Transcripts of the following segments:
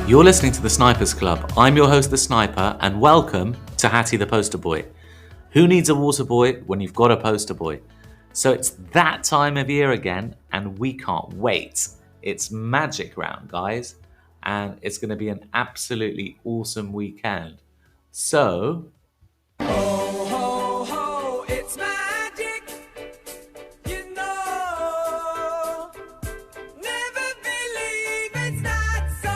You're listening to The Snipers Club. I'm your host, The Sniper, and welcome to Hatty the Posterboy. Who needs a water boy when you've got a poster boy? So it's that time of year again, and we can't wait. It's Magic Round, guys, and it's going to be an absolutely awesome weekend. So... Ho, ho, ho, it's magic, you know. Never believe it's not so.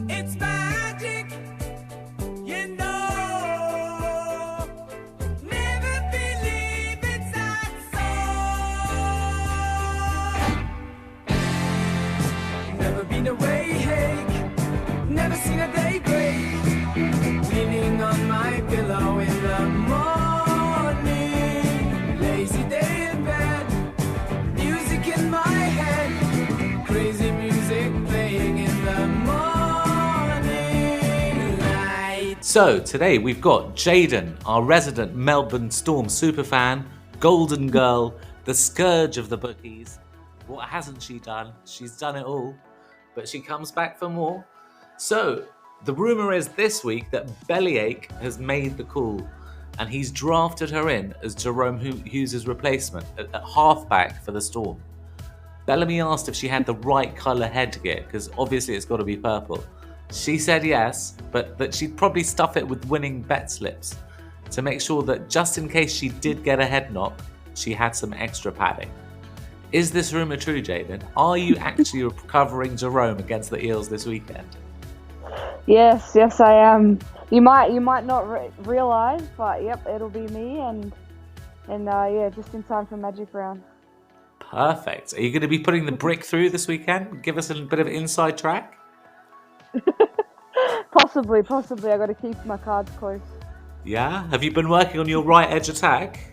It's magic, you know. Never believe it's not so. Never been awake, never seen a day break. Leaning on my pillow in the morning, lazy day in bed, music in my head, crazy music playing in the morning light. So today we've got Jaidyn, our resident Melbourne Storm superfan, golden girl, the scourge of the bookies. What hasn't she done? She's done it all, but she comes back for more. So the rumour is this week that Bellyache has made the call and he's drafted her in as Jerome Hughes' replacement at halfback for the Storm. Bellamy asked if she had the right colour headgear, because obviously it's got to be purple. She said yes, but that she'd probably stuff it with winning bet slips to make sure that just in case she did get a head knock, she had some extra padding. Is this rumour true, Jaidyn? Are you actually covering Jerome against the Eels this weekend? Yes, I am. You might not realise, but yep, it'll be me, and yeah, just in time for Magic Round. Perfect. Are you going to be putting the brick through this weekend? Give us a bit of inside track. Possibly. I got to keep my cards close. Yeah. Have you been working on your right edge attack?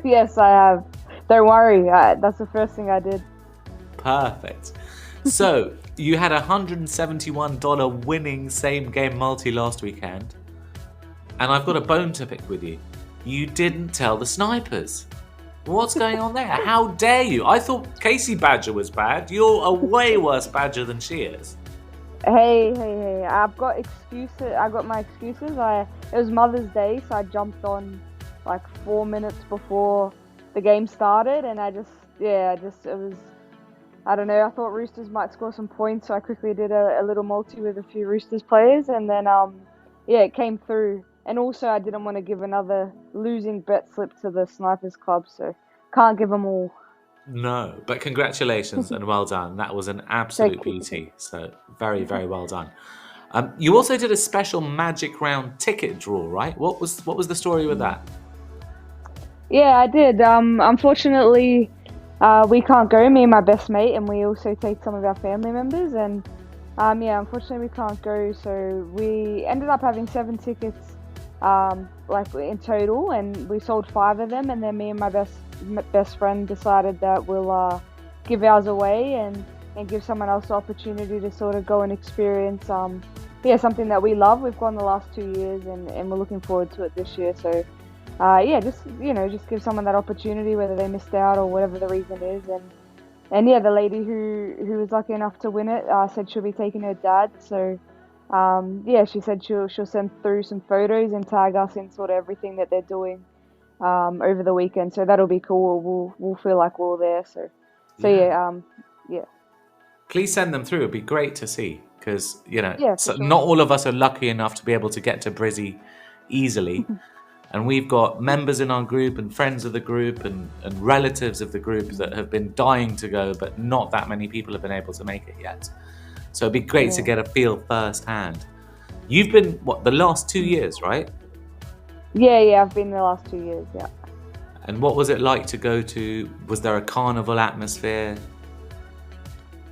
Yes, I have. Don't worry. That's the first thing I did. Perfect. So you had a $171 winning same game multi last weekend, and I've got a bone to pick with you. You didn't tell the snipers. What's going on there? How dare you? I thought Casey Badger was bad. You're a way worse Badger than she is. Hey. I've got excuses. I got my excuses. It was Mother's Day, so I jumped on like 4 minutes before the game started, and it was. I don't know, I thought Roosters might score some points, so I quickly did a little multi with a few Roosters players, and then, it came through. And also, I didn't want to give another losing bet slip to the Snipers Club, so can't give them all. No, but congratulations and well done. That was an absolute beauty, so very, very well done. You also did a special Magic Round ticket draw, right? What was the story with that? Yeah, I did. Unfortunately... we can't go, me and my best mate, and we also take some of our family members, and unfortunately we can't go, so we ended up having 7 tickets in total, and we sold 5 of them, and then me and my best friend decided that we'll give ours away and give someone else the opportunity to sort of go and experience something that we love. We've gone the last 2 years, and we're looking forward to it this year, so just give someone that opportunity, whether they missed out or whatever the reason is. And the lady who was lucky enough to win it said she'll be taking her dad. So she said she'll send through some photos and tag us in sort of everything that they're doing over the weekend. So that'll be cool. We'll feel like we're all there. So yeah. Please send them through. It'd be great to see, because sure. Not all of us are lucky enough to be able to get to Brizzy easily. And we've got members in our group and friends of the group and relatives of the group that have been dying to go, but not that many people have been able to make it yet. So it'd be great to get a feel firsthand. You've been, the last 2 years, right? Yeah, I've been the last 2 years, yeah. And what was it like to go to, was there a carnival atmosphere?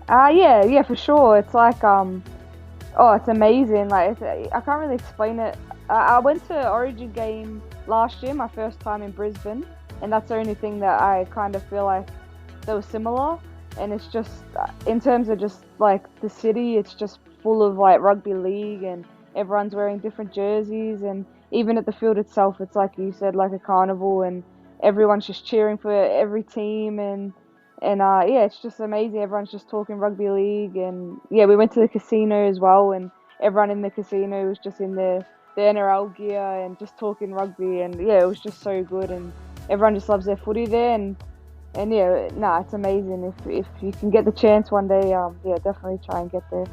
Yeah, for sure. It's like, it's amazing. Like, I can't really explain it. I went to Origin game last year, my first time in Brisbane, and that's the only thing that I kind of feel like that was similar. And it's just, in terms of just like the city, it's just full of like rugby league, and everyone's wearing different jerseys, and even at the field itself, it's like you said, like a carnival, and everyone's just cheering for every team, and And yeah, it's just amazing. Everyone's just talking rugby league, and yeah, we went to the casino as well, and everyone in the casino was just in the NRL gear and just talking rugby, and yeah, it was just so good, and everyone just loves their footy there, and yeah, it's amazing. If you can get the chance one day, yeah, definitely try and get there.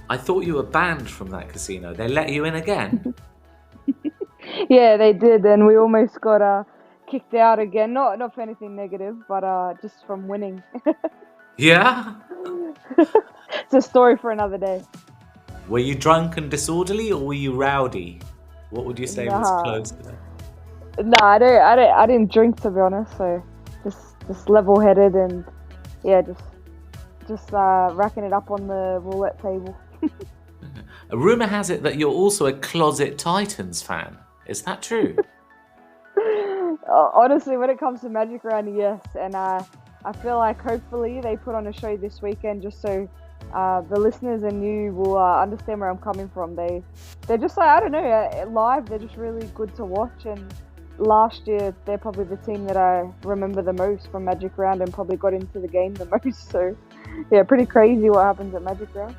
I thought you were banned from that casino. They let you in again? Yeah, they did, and we almost got kicked out again. Not for anything negative, but just from winning. Yeah? It's a story for another day. Were you drunk and disorderly, or were you rowdy? What would you say was close to that? No, I didn't drink, to be honest. So just level-headed, and yeah, just racking it up on the roulette table. A rumour has it that you're also a closet Titans fan. Is that true? Honestly, when it comes to Magic Round, yes, and I feel like hopefully they put on a show this weekend just so the listeners and you will understand where I'm coming from. They're just like, I don't know, live they're just really good to watch, and last year they're probably the team that I remember the most from Magic Round and probably got into the game the most. So yeah, pretty crazy what happens at Magic Round.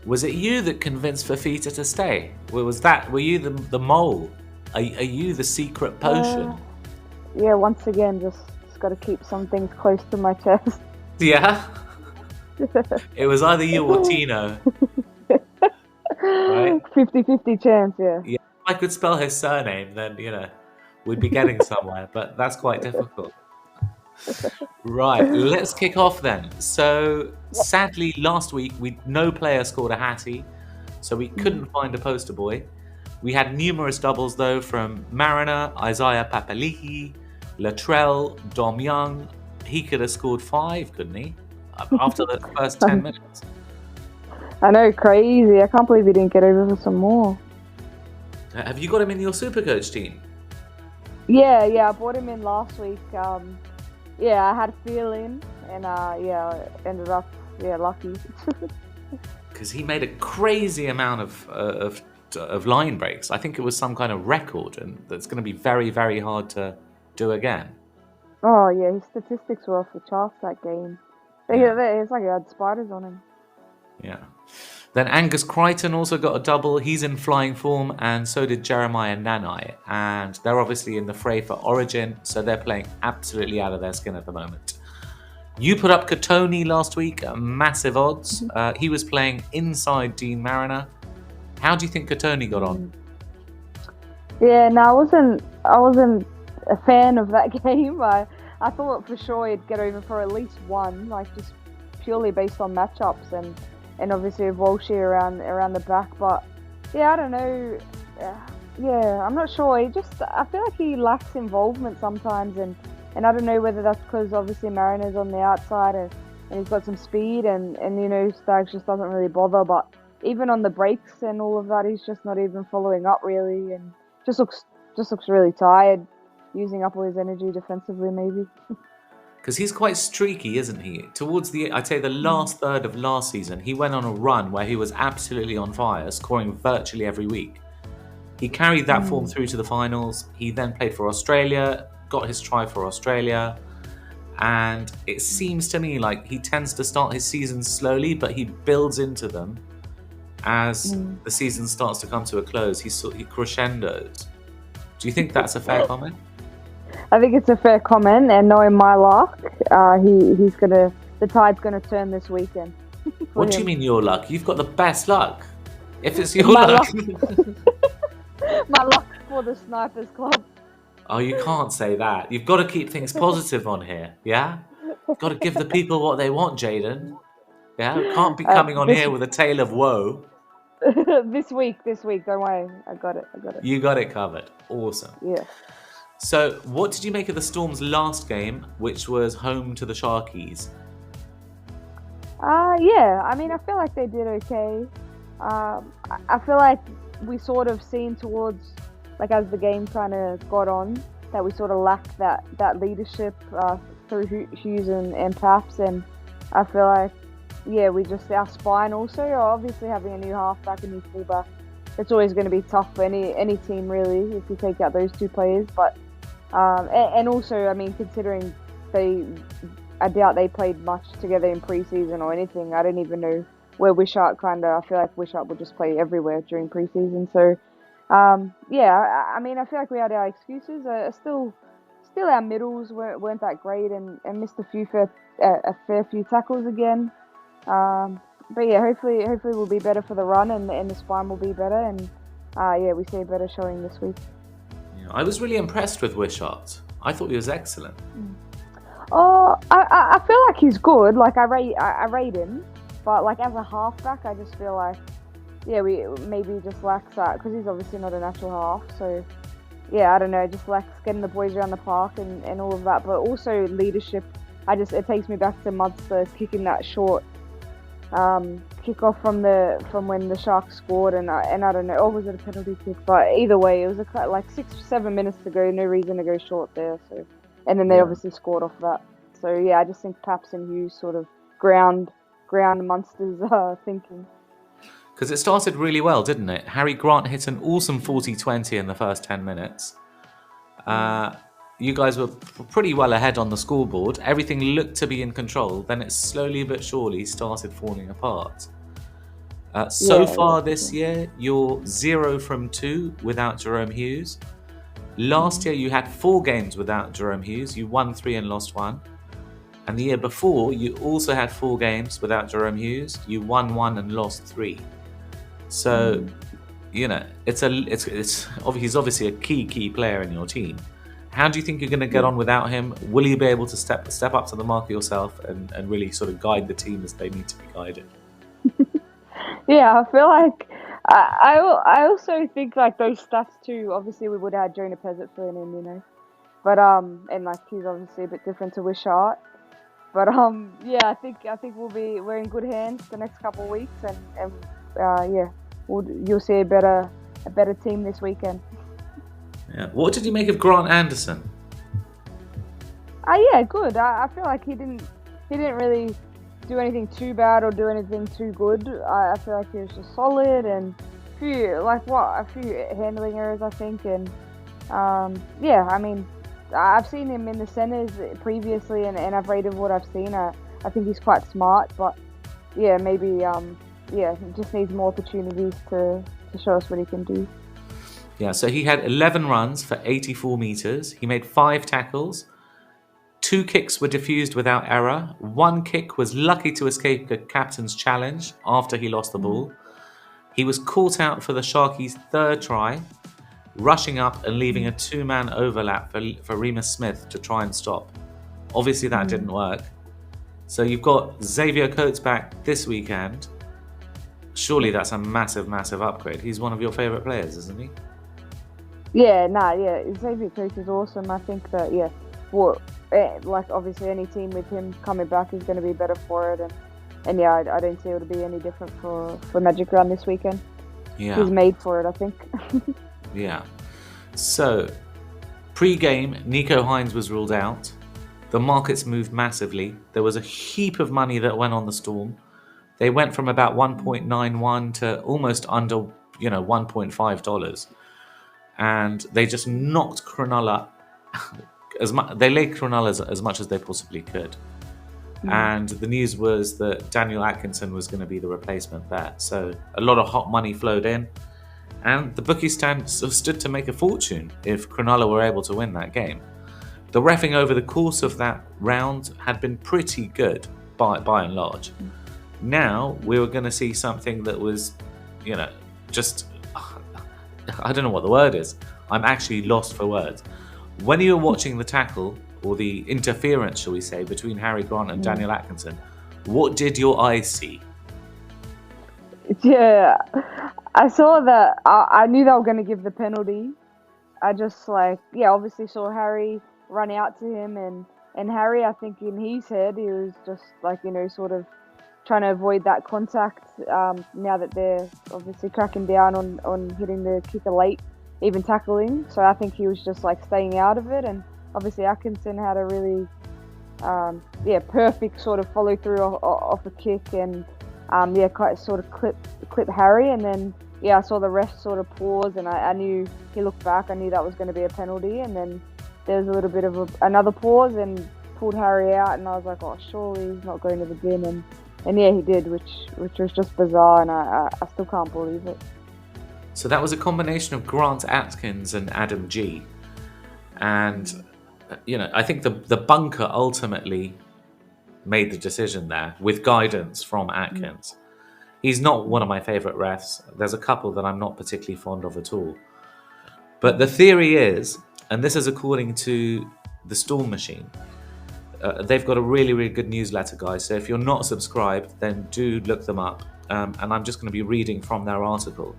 Was it you that convinced Fifita to stay? Were you the mole? Are you the secret potion? Yeah, once again, just got to keep some things close to my chest. Yeah? It was either you or Tino. Right? 50-50 chance, yeah. Yeah. If I could spell his surname, then, we'd be getting somewhere, but that's quite difficult. Right, let's kick off then. So, sadly, last week, no player scored a Hatty, so we couldn't find a Posterboy. We had numerous doubles, though, from Mariner, Isaiah Papali'i, Latrell, Dom Young. He could have scored 5, couldn't he? After the first 10 minutes. I know, crazy. I can't believe he didn't get over for some more. Have you got him in your Supercoach team? Yeah, I bought him in last week. Yeah, I had a feeling, and ended up lucky. Because he made a crazy amount of line breaks. I think it was some kind of record, and that's going to be very, very hard to do again. Oh yeah, his statistics were off the charts that game. It's like he had spiders on him. Yeah. Then Angus Crichton also got a double. He's in flying form, and so did Jeremiah Nanai. And they're obviously in the fray for Origin, so they're playing absolutely out of their skin at the moment. You put up Katoni last week at massive odds. He was playing inside Dean Mariner. How do you think Katoni got on? Yeah, no, I wasn't a fan of that game. I thought for sure he'd get over for at least one, like just purely based on matchups and obviously with Walshy around the back. But yeah, I don't know. Yeah, I'm not sure. I feel like he lacks involvement sometimes, and I don't know whether that's because obviously Mariner's on the outside and he's got some speed and Staggs just doesn't really bother. But even on the breaks and all of that, he's just not even following up really, and just looks really tired, using up all his energy defensively maybe. Because he's quite streaky, isn't he? Towards I'd say the last third of last season, he went on a run where he was absolutely on fire, scoring virtually every week. He carried that form through to the finals. He then played for Australia, got his try for Australia, and it seems to me like he tends to start his seasons slowly, but he builds into them as the season starts to come to a close. He crescendos. Do you think that's a fair comment? I think it's a fair comment, and knowing my luck, the tide's gonna turn this weekend. What do you mean your luck? You've got the best luck. If it's your luck. My luck for the Snipers Club. Oh, you can't say that. You've got to keep things positive on here, yeah? You've got to give the people what they want, Jaidyn. Yeah? You can't be coming on here with a tale of woe. This week, don't worry. I got it. You got it covered. Awesome. Yeah. So, what did you make of the Storm's last game, which was home to the Sharkies? Yeah. I mean, I feel like they did okay. I feel like we sort of seen towards, like as the game kind of got on, that we sort of lacked that leadership through Hughes and Paps, and I feel like, yeah, our spine also, obviously having a new halfback, a new fullback, it's always going to be tough for any team really if you take out those two players. But and also, I mean, considering I doubt they played much together in pre-season or anything. I don't even know where Wishart I feel like Wishart would just play everywhere during pre-season. So, yeah, I mean, I feel like we had our excuses. Still our middles weren't that great and missed a fair few tackles again. But yeah, hopefully we'll be better for the run and the spine will be better. And yeah, we see a better showing this week. Yeah, I was really impressed with Wishart. I thought he was excellent. Oh, I feel like he's good. Like I rate him, but like as a halfback, I just feel like we maybe just lacks that because he's obviously not a natural half. So yeah, I don't know, just lacks getting the boys around the park and all of that. But also leadership. It takes me back to Munster kicking that short kick-off from when the Sharks scored, and I don't know, or was it a penalty kick? But either way, it was like 6-7 minutes to go, no reason to go short there. So, and then they obviously scored off that. So yeah, I just think Paps and Hughes sort of ground Munster's thinking. Because it started really well, didn't it? Harry Grant hit an awesome 40-20 in the first 10 minutes. You guys were pretty well ahead on the scoreboard. Everything looked to be in control. Then it slowly but surely started falling apart. So far this year, you're 0 from 2 without Jerome Hughes. Last year, you had 4 games without Jerome Hughes. You won 3 and lost 1. And the year before, you also had 4 games without Jerome Hughes. You won 1 and lost 3. So, you know, he's obviously a key player in your team. How do you think you're going to get on without him? Will you be able to step up to the mark yourself and really sort of guide the team as they need to be guided? Yeah, I feel like I also think like those stats too. Obviously, we would have had Jonah Pezzett filling in, you know, but and like he's obviously a bit different to Wishart. But yeah, I think we're in good hands the next couple of weeks, and yeah, you'll see a better team this weekend. Yeah. What did you make of Grant Anderson? Yeah, good. I feel like he didn't really do anything too bad or do anything too good. I feel like he was just solid and a few handling errors, I think, and yeah, I mean, I've seen him in the centres previously, and I've rated what I've seen. I think he's quite smart, but yeah, maybe he just needs more opportunities to show us what he can do. Yeah, so he had 11 runs for 84 metres. He made 5 tackles. 2 kicks were defused without error. 1 kick was lucky to escape a captain's challenge after he lost the ball. He was caught out for the Sharkies' 3rd try, rushing up and leaving a 2-man overlap for Remus Smith to try and stop. Obviously that didn't work. So you've got Xavier Coates back this weekend. Surely that's a massive, massive upgrade. He's one of your favourite players, isn't he? Yeah, Xavier Coates is awesome. I think that, like obviously any team with him coming back is going to be better for it. And yeah, I don't see it to be any different for Magic Round this weekend. Yeah. He's made for it, I think. Yeah. So, pre-game, Nico Hines was ruled out. The markets moved massively. There was a heap of money that went on the Storm. They went from about 1.91 to almost under, $1.5. And they just knocked Cronulla they laid Cronulla as much as they possibly could. And the news was that Daniel Atkinson was going to be the replacement there. So a lot of hot money flowed in, and the bookies stood to make a fortune if Cronulla were able to win that game. The reffing over the course of that round had been pretty good by and large. Now we were going to see something that was, just I don't know what the word is. I'm actually lost for words. When you were watching the tackle, or the interference, shall we say, between Harry Grant and Daniel Atkinson, what did your eyes see? Yeah, I saw that. I knew they were going to give the penalty. I just obviously saw Harry run out to him, and Harry, I think in his head, he was just sort of trying to avoid that contact. Now that they're obviously cracking down on hitting the kicker late, even tackling. So I think he was just staying out of it, and obviously Atkinson had a really perfect sort of follow through off a kick, and quite sort of clip Harry, and then I saw the ref sort of pause, and I knew he looked back. I knew that was going to be a penalty, and then there was a little bit of another pause, and pulled Harry out, and I was like, oh, surely he's not going to the bin, and yeah, he did, which was just bizarre, and I still can't believe it. So that was a combination of Grant Atkins and Adam G. And, I think the bunker ultimately made the decision there with guidance from Atkins. He's not one of my favourite refs. There's a couple that I'm not particularly fond of at all. But the theory is, and this is according to the Storm Machine, they've got a really, really good newsletter, guys. So if you're not subscribed, then do look them up. And I'm just going to be reading from their article.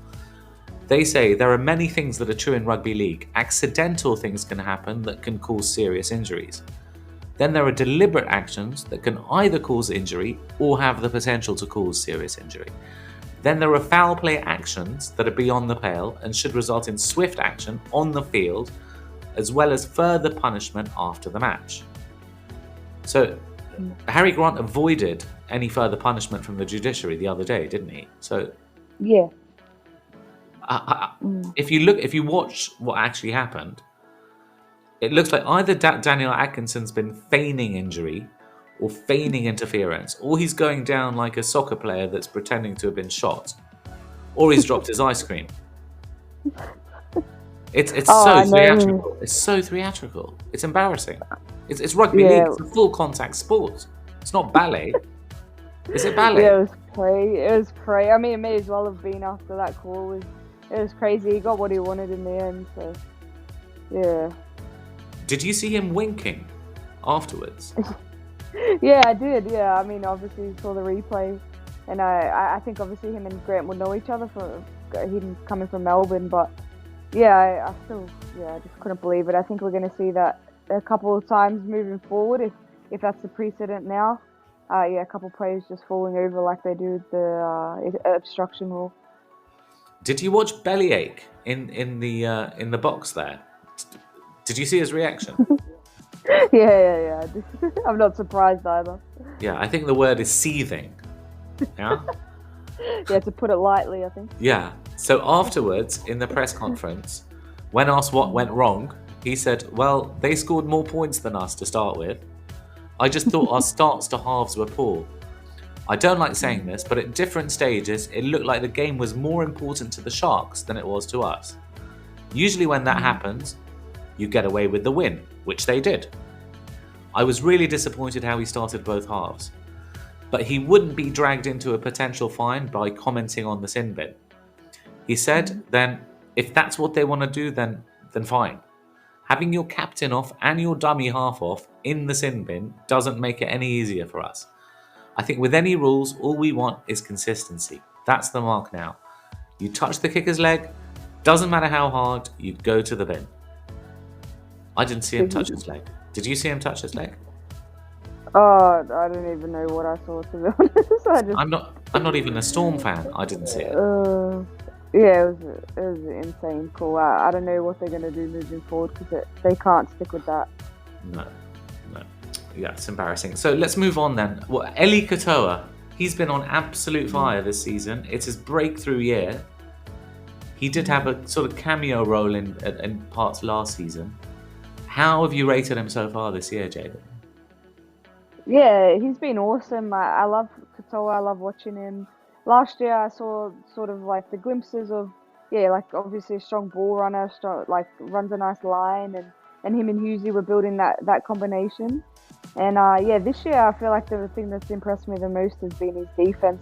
They say there are many things that are true in rugby league. Accidental things can happen that can cause serious injuries. Then there are deliberate actions that can either cause injury or have the potential to cause serious injury. Then there are foul play actions that are beyond the pale and should result in swift action on the field, as well as further punishment after the match. So Harry Grant avoided any further punishment from the judiciary the other day, didn't he? So yeah. If you watch what actually happened, it looks like either Daniel Atkinson's been feigning injury or feigning interference, or he's going down like a soccer player that's pretending to have been shot, or he's dropped his ice cream. It's so theatrical. It's so theatrical. It's embarrassing. It's rugby league. It's a full contact sport. It's not ballet. Is it ballet? Yeah, it was crazy. I mean, it may as well have been after that call. It was crazy. He got what he wanted in the end. So, yeah. Did you see him winking afterwards? Yeah, I did. Yeah, I mean, obviously saw the replay, and I think obviously him and Grant would know each other for him coming from Melbourne. But yeah, I just couldn't believe it. I think we're going to see that a couple of times moving forward, if that's the precedent now. A couple of players just falling over like they do with the obstruction rule. Did you watch Bellyache in the box there? Did you see his reaction? Yeah. I'm not surprised either. Yeah, I think the word is seething. Yeah? Yeah, to put it lightly, I think. Yeah. So afterwards, in the press conference, when asked what went wrong, he said, well, they scored more points than us to start with. I just thought our starts to halves were poor. I don't like saying this, but at different stages, it looked like the game was more important to the Sharks than it was to us. Usually when that happens, you get away with the win, which they did. I was really disappointed how he started both halves. But he wouldn't be dragged into a potential fine by commenting on the sin bin. He said, then, if that's what they want to do, then fine. Having your captain off and your dummy half off in the sin bin doesn't make it any easier for us. I think with any rules, all we want is consistency. That's the mark now. You touch the kicker's leg, doesn't matter how hard, you go to the bin. I didn't see him touch his leg. Did you see him touch his leg? Oh, I don't even know what I saw, to be honest. I'm not even a Storm fan. I didn't see it. Yeah, it was an insane call. I don't know what they're going to do moving forward because they can't stick with that. No. Yeah, it's embarrassing. So let's move on then. Well, Eli Katoa, he's been on absolute fire this season. It's his breakthrough year. He did have a sort of cameo role in parts last season. How have you rated him so far this year, Jaidyn? Yeah, he's been awesome. I love Katoa. I love watching him. Last year, I saw sort of like the glimpses of, like obviously a strong ball runner, runs a nice line, and him and Hughesy were building that combination. And this year, I feel like the thing that's impressed me the most has been his defense.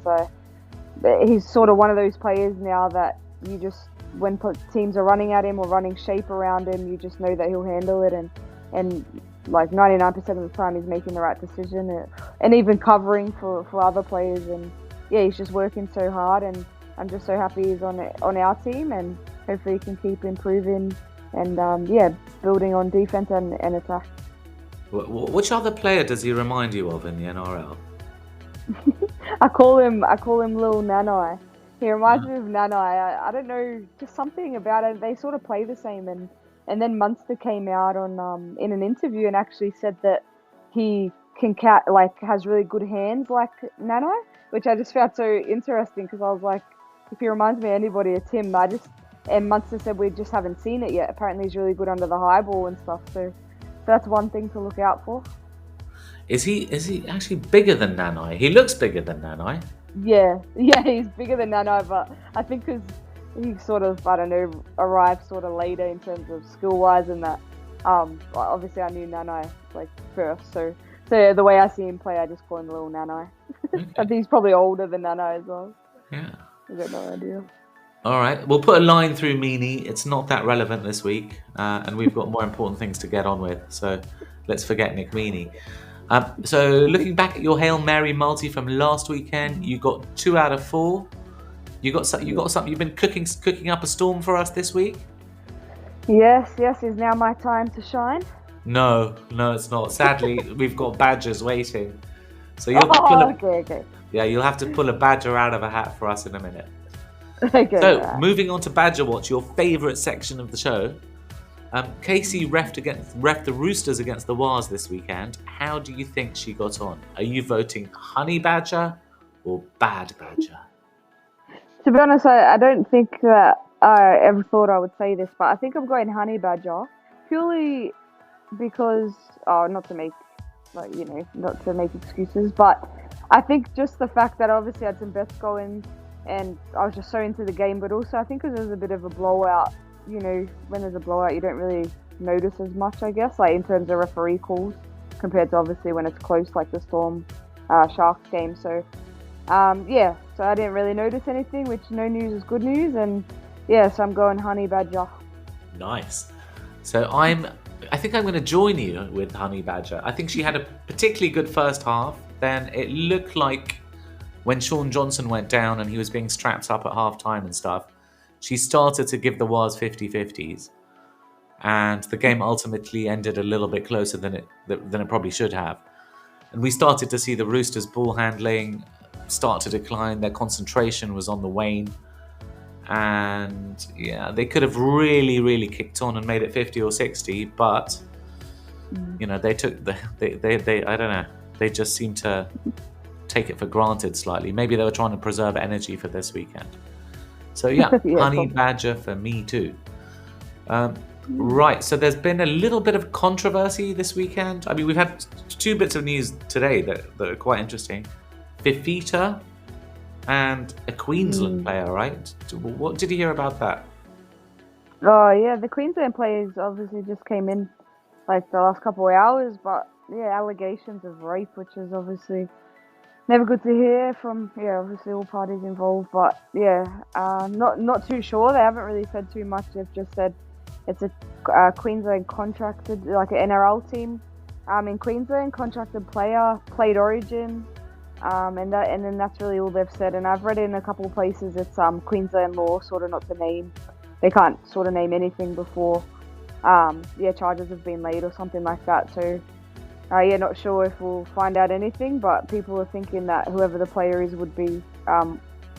He's sort of one of those players now that you just, when teams are running at him or running shape around him, you just know that he'll handle it. And like 99% of the time, he's making the right decision and even covering for other players. And he's just working so hard. And I'm just so happy he's on our team, and hopefully he can keep improving and building on defense and attack. Which other player does he remind you of in the NRL? I call him Lil Nanai. He reminds me of Nanai. I don't know, just something about it. They sort of play the same. And then Munster came out on in an interview and actually said that he has really good hands like Nanai, which I just found so interesting because I was like, if he reminds me of anybody, it's him. And Munster said we just haven't seen it yet. Apparently he's really good under the high ball and stuff. So that's one thing to look out for. Is he actually bigger than Nanai? He looks bigger than Nanai. Yeah, he's bigger than Nano, but I think because he sort of, I don't know, arrived sort of later in terms of skill-wise and that. Obviously I knew Nanai like first, so yeah, the way I see him play, I just call him little Nanai. Okay. I think he's probably older than Nanai as well. Yeah. I got no idea. All right, we'll put a line through Meanie. It's not that relevant this week, and we've got more important things to get on with. So let's forget Nick Meanie. So looking back at your Hail Mary multi from last weekend, you got 2 out of 4. You got something. You've been cooking up a storm for us this week. Yes, is now my time to shine. No, it's not. Sadly, we've got badgers waiting. So you'll Okay. Yeah, you'll have to pull a badger out of a hat for us in a minute. Okay. So, right. moving on to Badgerwatch, your favourite section of the show. Casey reffed the Roosters against the Wars this weekend. How do you think she got on? Are you voting Honey Badger or Bad Badger? To be honest, I don't think that I ever thought I would say this, but I think I'm going Honey Badger purely because, not to make excuses, but I think just the fact that I obviously had some bets going and I was just so into the game, but also I think because there was a bit of a blowout, when there's a blowout, you don't really notice as much, I guess, like in terms of referee calls compared to obviously when it's close, like the Storm Sharks game. So, so I didn't really notice anything, which no news is good news, and so I'm going Honey Badger. Nice. So I think I'm going to join you with Honey Badger. I think she had a particularly good first half. Then it looked like when Sean Johnson went down and he was being strapped up at half time and stuff, she started to give the Wars 50-50s. And the game ultimately ended a little bit closer than it probably should have. And we started to see the Roosters' ball handling start to decline. Their concentration was on the wane. And they could have really, really kicked on and made it 50 or 60, but they took they I don't know. They just seemed to take it for granted slightly. Maybe they were trying to preserve energy for this weekend. So Honey Badger for me too. Right, so there's been a little bit of controversy this weekend. I mean, we've had 2 bits of news today that are quite interesting. Fifita and a Queensland player, right? What did you hear about that? Oh yeah, the Queensland players obviously just came in like the last couple of hours, but allegations of rape, which is obviously never good to hear from obviously all parties involved. But not too sure. They haven't really said too much. They've just said it's a Queensland contracted, like an NRL team in Queensland, contracted player, played Origin. And then that's really all they've said. And I've read in a couple of places it's Queensland law sort of not to name. They can't sort of name anything before charges have been laid or something like that. So not sure if we'll find out anything, but people are thinking that whoever the player is would be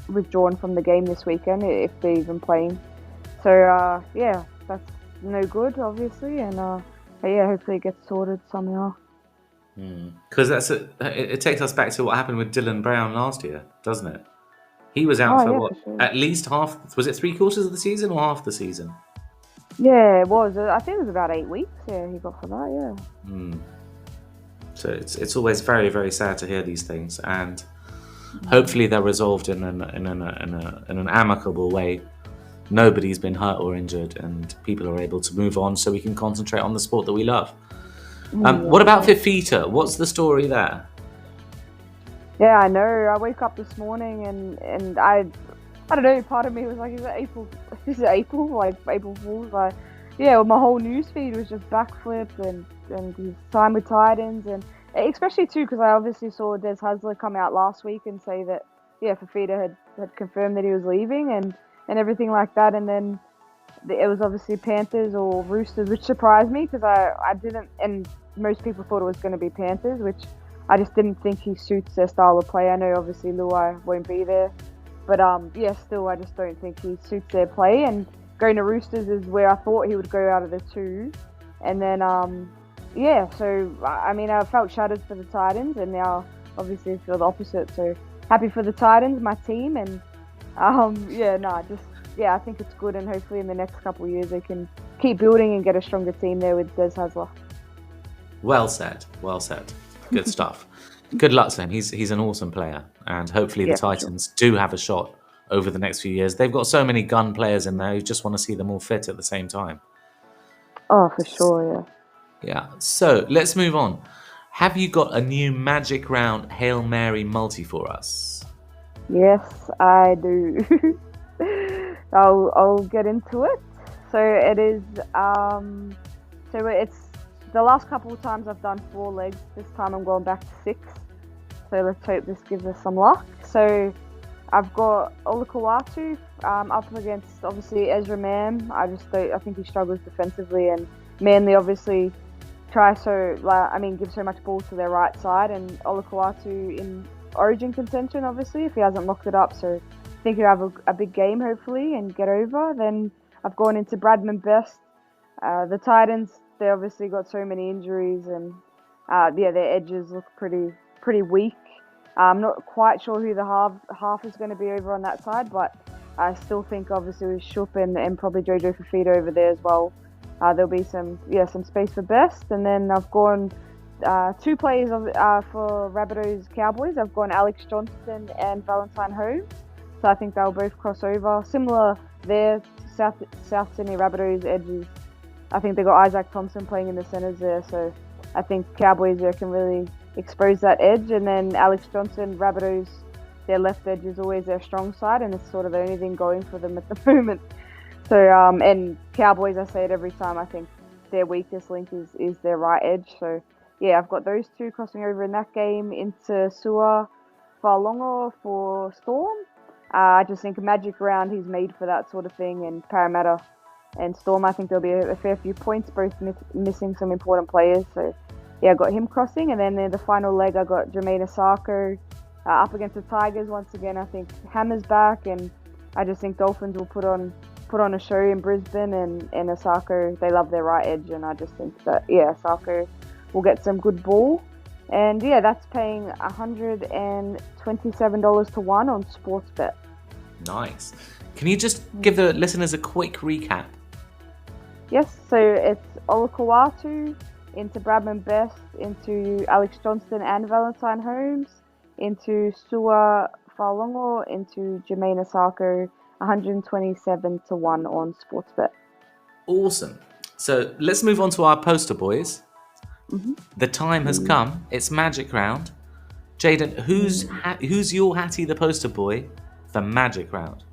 withdrawn from the game this weekend if they're even playing. So that's no good, obviously, and hopefully it gets sorted somehow. Because it takes us back to what happened with Dylan Brown last year, doesn't it? He was out for sure. At least half. Was it 3/4 of the season or half the season? Yeah, it was. I think it was about 8 weeks. Yeah, he got for that. Yeah. So it's always very, very sad to hear these things, and hopefully they're resolved in an amicable way. Nobody's been hurt or injured, and people are able to move on, so we can concentrate on the sport that we love. What about Fifita? What's the story there? Yeah, I know. I woke up this morning and I don't know. Part of me was like, "Is it April? Like April Fool's?" Like, well, my whole newsfeed was just backflips and his time with Titans, and especially too because I obviously saw Des Hasler come out last week and say that Fifita had confirmed that he was leaving and everything like that, and then it was obviously Panthers or Roosters, which surprised me because I didn't, and most people thought it was going to be Panthers, which I just didn't think he suits their style of play. I know obviously Luai won't be there, but still I just don't think he suits their play, and going to Roosters is where I thought he would go out of the two. And then so I mean I felt shattered for the Titans, and now obviously I feel the opposite, so happy for the Titans, my team, and I think it's good, and hopefully in the next couple of years they can keep building and get a stronger team there with Des Hasler. Well said. Good stuff. Good luck to him. He's an awesome player, and hopefully Yeah, the for Titans do have a shot over the next few years. They've got so many gun players in there. You just want to see them all fit at the same time. Oh, for sure, Yeah. So let's move on. Have you got a new Magic Round Hail Mary multi for us? yeah. Yes, I do. I'll get into it. So it is so it's the last couple of times I've done 4 legs. This time I'm going back to 6. So let's hope this gives us some luck. So I've got Olakau'atu up against obviously Ezra Mann. I think he struggles defensively, and Manly obviously give so much ball to their right side, and Olakau'atu in Origin contention obviously if he hasn't locked it up. So I think he'll have a big game hopefully and get over. Then I've gone into Bradman Best. The Titans, they obviously got so many injuries, and their edges look pretty weak. I'm not quite sure who the half is going to be over on that side, but I still think obviously with Shup and probably Jojo Fifita over there as well. There'll be some space for Best. And then I've gone 2 players for Rabbitohs Cowboys. I've gone Alex Johnston and Valentine Holmes. So I think they'll both cross over. Similar there, South Sydney Rabbitohs edges. I think they've got Isaac Thompson playing in the centres there. So I think Cowboys there can really expose that edge. And then Alex Johnson, Rabbitohs, their left edge is always their strong side, and it's sort of the only thing going for them at the moment. So and Cowboys, I say it every time, I think their weakest link is their right edge. So yeah, I've got those 2 crossing over in that game into Sua Falongo for Storm. I just think Magic Round, he's made for that sort of thing, and Parramatta and Storm, I think there'll be a fair few points, both missing some important players. So yeah, I got him crossing, and then in the final leg I got Jermaine Asako up against the Tigers once again. I think Hammer's back, and I just think Dolphins will put on a show in Brisbane, and Asako, they love their right edge, and I just think that Asako will get some good ball. And yeah, that's paying $127 to 1 on Sportsbet. Nice. Can you just give the listeners a quick recap? Yes, so it's Olakau'atu into Bradman Best, into Alex Johnston and Valentine Holmes, into Sua Falongo, into Jermaine Asako, 127 to 1 on Sportsbet. Awesome. So let's move on to our poster boys. Mm-hmm. The time has come. It's Magic Round. Jaidyn, who's your Hatty the poster boy for Magic Round?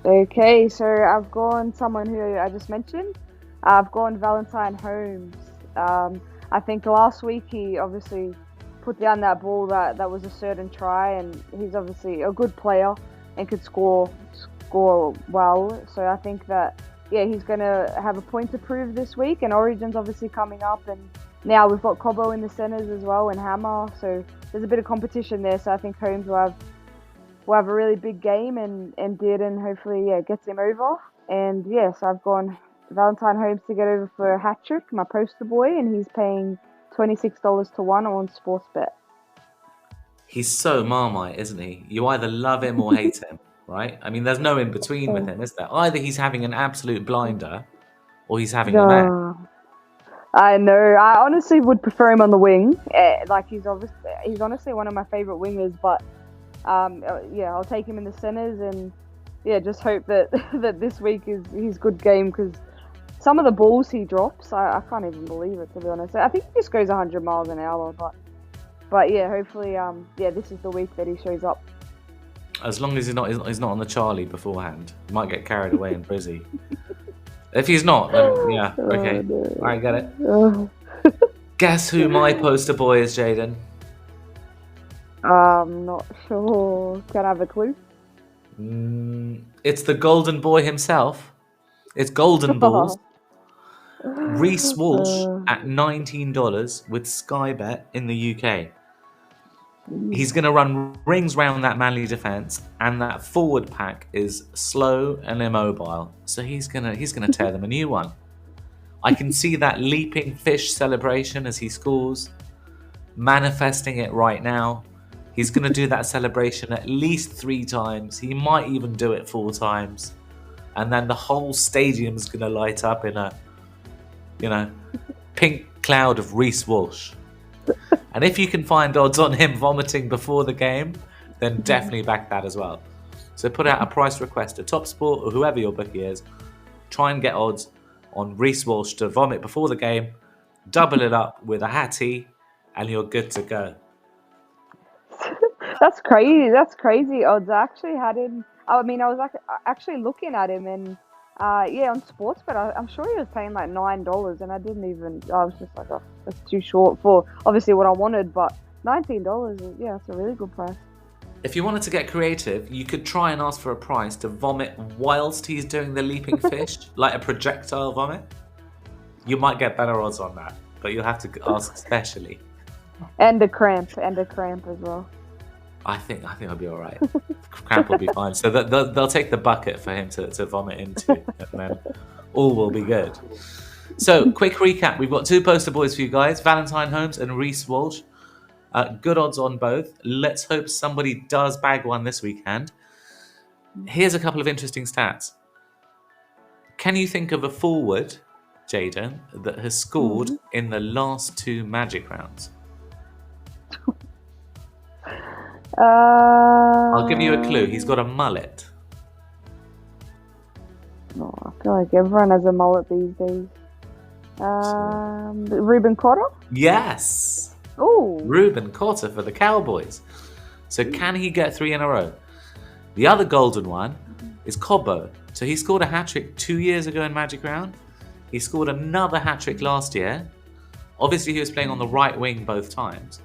Okay, so I've gone someone who I just mentioned. I've gone Valentine Holmes. I think last week he obviously put down that ball that was a certain try, and he's obviously a good player and could score well. So I think that he's going to have a point to prove this week, and Origin's obviously coming up, and now we've got Cobbo in the centres as well and Hammer, so there's a bit of competition there. So I think Holmes will have a really big game, and Dearden hopefully gets him over. And so I've gone Valentine Holmes to get over for a hat trick, my poster boy, and he's paying $26 to 1 on Sportsbet. He's so Marmite, isn't he? You either love him or hate him, right? I mean, there's no in between with him, is there? Either he's having an absolute blinder, or he's having a man. I know. I honestly would prefer him on the wing. He's honestly one of my favourite wingers, but I'll take him in the centres, and just hope that that this week is his good game, because some of the balls he drops, I can't even believe it, to be honest. I think he just goes 100 miles an hour, but hopefully this is the week that he shows up. As long as he's not on the Charlie beforehand, he might get carried away in Brizzy. If he's not, then okay, no. I get it. Guess who my poster boy is, Jaidyn? I'm not sure. Can I have a clue? It's the golden boy himself. It's Golden Balls. Reece Walsh at $19 with Sky Bet in the UK. He's going to run rings round that Manly defence, and that forward pack is slow and immobile. So he's gonna tear them a new one. I can see that leaping fish celebration as he scores, manifesting it right now. He's going to do that celebration at least 3 times. He might even do it 4 times. And then the whole stadium's going to light up in a, pink cloud of Reece Walsh. And if you can find odds on him vomiting before the game, then definitely back that as well. So put out a price request to TopSport or whoever your bookie is. Try and get odds on Reece Walsh to vomit before the game. Double it up with a Hatty, and you're good to go. That's crazy. That's crazy odds. I actually had him. I mean, I was actually looking at him, and on Sportsbet, I'm sure he was paying like $9, and I didn't even. I was just like, oh, that's too short for obviously what I wanted. But $19, that's a really good price. If you wanted to get creative, you could try and ask for a price to vomit whilst he's doing the leaping fish, like a projectile vomit. You might get better odds on that, but you'll have to ask specially. And a cramp as well. I think I'll be all right. Cramp will be fine. So they'll take the bucket for him to vomit into, and then all will be good. So, quick recap. We've got 2 poster boys for you guys, Valentine Holmes and Reece Walsh. Good odds on both. Let's hope somebody does bag one this weekend. Here's a couple of interesting stats. Can you think of a forward, Jaidyn, that has scored in the last 2 Magic rounds? I'll give you a clue. He's got a mullet. Oh, I feel like everyone has a mullet these days. Ruben Cotter? Yes! Oh, Ruben Cotter for the Cowboys. So can he get 3 in a row? The other golden one is Cobbo. So he scored a hat-trick 2 years ago in Magic Round. He scored another hat-trick last year. Obviously, he was playing on the right wing both times.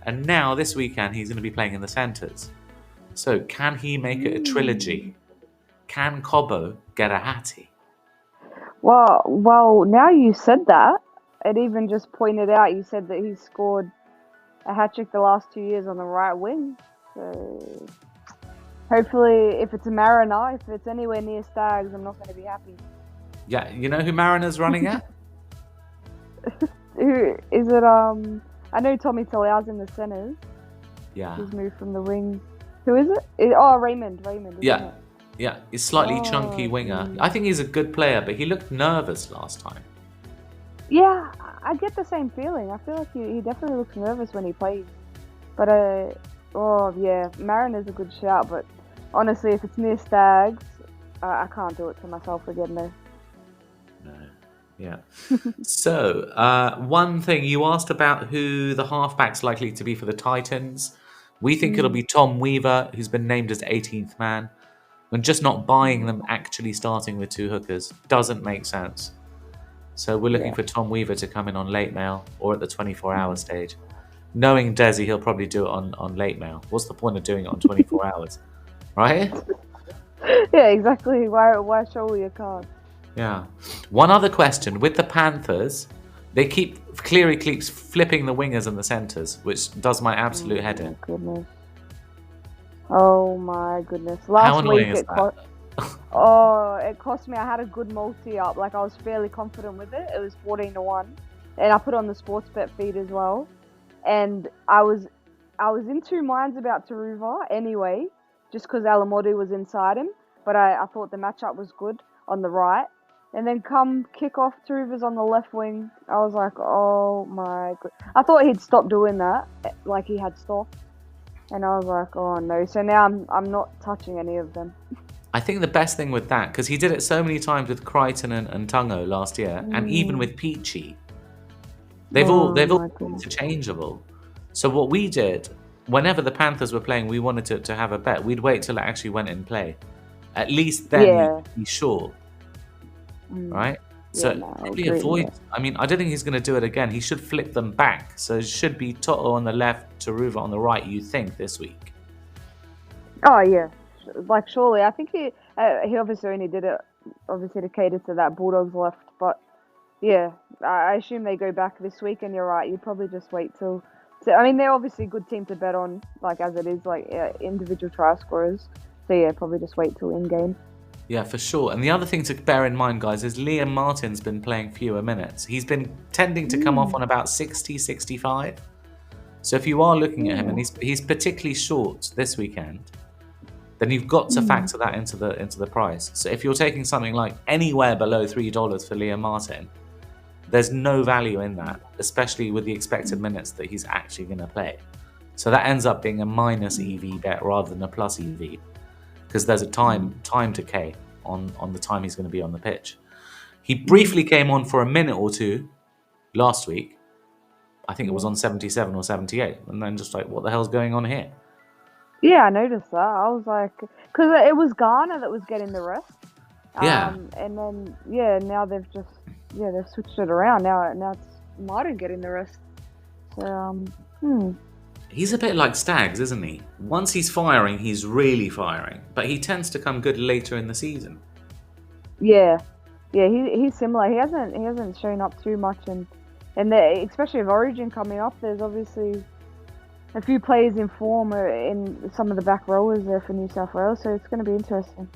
And now, this weekend, he's going to be playing in the centres. So can he make it a trilogy? Can Cobbo get a Hatty? Well, now you said that, it even just pointed out, you said that he scored a hat-trick the last 2 years on the right wing. So hopefully, if it's a Mariner, if it's anywhere near Stags, I'm not going to be happy. Yeah, you know who Mariner's running at? Who is it? I know Tommy Talia's in the centres. Yeah. He's moved from the wing. Who is it? Oh, Raymond. Yeah. Yeah, he's slightly chunky winger. I think he's a good player, but he looked nervous last time. Yeah, I get the same feeling. I feel like he definitely looks nervous when he plays. But, Mariner's a good shout. But honestly, if it's near Stags, I can't do it to myself again, though. No. Yeah. So, one thing, you asked about who the halfback's likely to be for the Titans. We think it'll be Tom Weaver, who's been named as 18th man. When just not buying them actually starting with 2 hookers doesn't make sense. So we're looking for Tom Weaver to come in on late mail or at the 24-hour stage. Knowing Desi, he'll probably do it on late mail. What's the point of doing it on 24 hours? Right? Yeah, exactly. Why show your card? Yeah. One other question. With the Panthers, Cleary keeps flipping the wingers and the centres, which does my absolute head in. Oh my goodness. How annoying is that? It cost me. I had a good multi up. Like, I was fairly confident with it. It was 14-1. And I put on the Sportsbet feed as well. And I was in 2 minds about Taruva anyway, just because Alamodu was inside him. But I thought the matchup was good on the right. And then come kick off, Taruva's on the left wing. I was like, oh my god. I thought he'd stop doing that, like he had stopped. And I was like, oh no. So now I'm not touching any of them. I think the best thing with that, because he did it so many times with Crichton and Tungo last year, and even with Peachy, they've all been interchangeable. So what we did, whenever the Panthers were playing, we wanted to have a bet. We'd wait till it actually went in play. At least then we'd be sure. Right? So probably avoid. I mean, I don't think he's going to do it again. He should flip them back. So it should be Toto on the left, Taruva on the right, you think, this week. Oh, yeah. Like, surely. I think he obviously only did it, obviously, to cater to that Bulldogs left. But, yeah, I assume they go back this week, and you're right. You probably just wait till... I mean, they're obviously a good team to bet on, like, as it is, like, individual try scorers. So, yeah, probably just wait till in-game. Yeah, for sure. And the other thing to bear in mind, guys, is Liam Martin's been playing fewer minutes. He's been tending to come off on about 60, 65. So if you are looking at him and he's particularly short this weekend, then you've got to factor that into the price. So if you're taking something like anywhere below $3 for Liam Martin, There's no value in that, especially with the expected minutes that he's actually going to play. So that ends up being a minus EV bet rather than a plus EV, because there's a time to K on the time he's going to be on the pitch. He briefly came on for a minute or two last week. I think it was on 77 or 78, and then just like, what the hell's going on here? Yeah, I noticed that. I was like, because it was Ghana that was getting the rest. Yeah. And then now they've switched it around. Now it's Martin getting the rest. So He's a bit like Stags, isn't he? Once he's firing, he's really firing, but he tends to come good later in the season. Yeah, he's similar. He hasn't shown up too much, and especially with Origin coming up, there's obviously a few players in form in some of the back rowers there for New South Wales, so it's going to be interesting.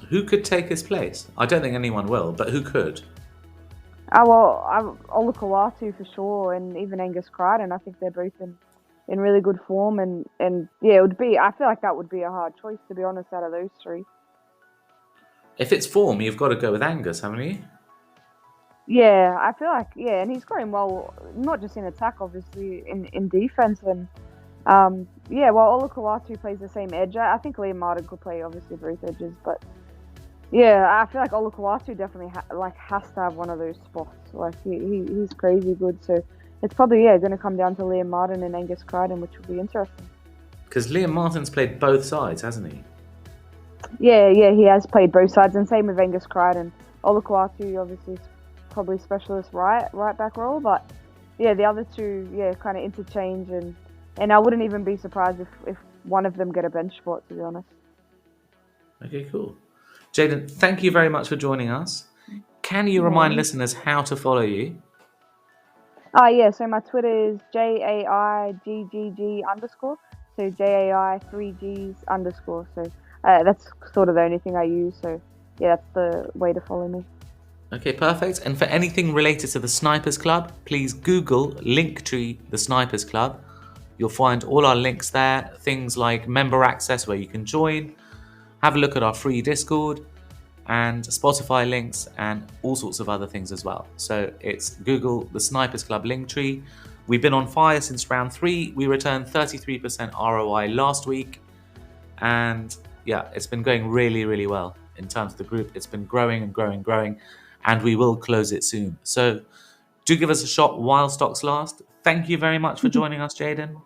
Who could take his place? I don't think anyone will, but who could? Olakawatu for sure, and even Angus Crichton. I think they're both in really good form, and it would be. I feel like that would be a hard choice, to be honest, out of those three. If it's form, you've got to go with Angus, haven't you? Yeah, I feel like and he's going well, not just in attack, obviously in defense, and while Olakawatu plays the same edge, I think Liam Martin could play obviously both edges, but I feel like Olakawatu definitely has to have one of those spots. Like he's crazy good, so it's probably going to come down to Liam Martin and Angus Crichton, which will be interesting. Because Liam Martin's played both sides, hasn't he? Yeah, he has played both sides, and same with Angus Crichton. Olakawatu obviously is probably specialist right back role, but the other two kind of interchange, and I wouldn't even be surprised if one of them get a bench spot, to be honest. Okay, cool. Jaidyn, thank you very much for joining us. Can you remind listeners how to follow you? So my Twitter is JAIGGG_, so JAI3Gs_, so that's sort of the only thing I use, so that's the way to follow me. Okay, perfect. And for anything related to the Snipers Club, please Google Linktree the Snipers Club. You'll find all our links there, things like member access where you can join, have a look at our free Discord, and Spotify links, and all sorts of other things as well. So it's Google the Snipers Club Linktree. We've been on fire since round 3. We returned 33% ROI last week. And it's been going really, really well in terms of the group. It's been growing and growing and growing, and we will close it soon. So do give us a shot while stocks last. Thank you very much for joining us, Jaidyn.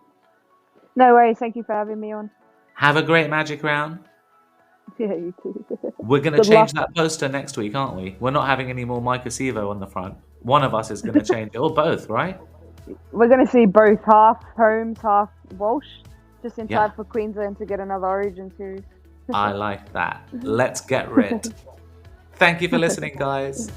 No worries. Thank you for having me on. Have a great Magic round. Yeah, you too. We're going to change that poster next week, aren't we? We're not having any more Maika Sivo on the front. One of us is going to change it, or both, right? We're going to see both, half Holmes, half Walsh, just in time for Queensland to get another Origin series. I like that. Let's get rid. Thank you for listening, guys.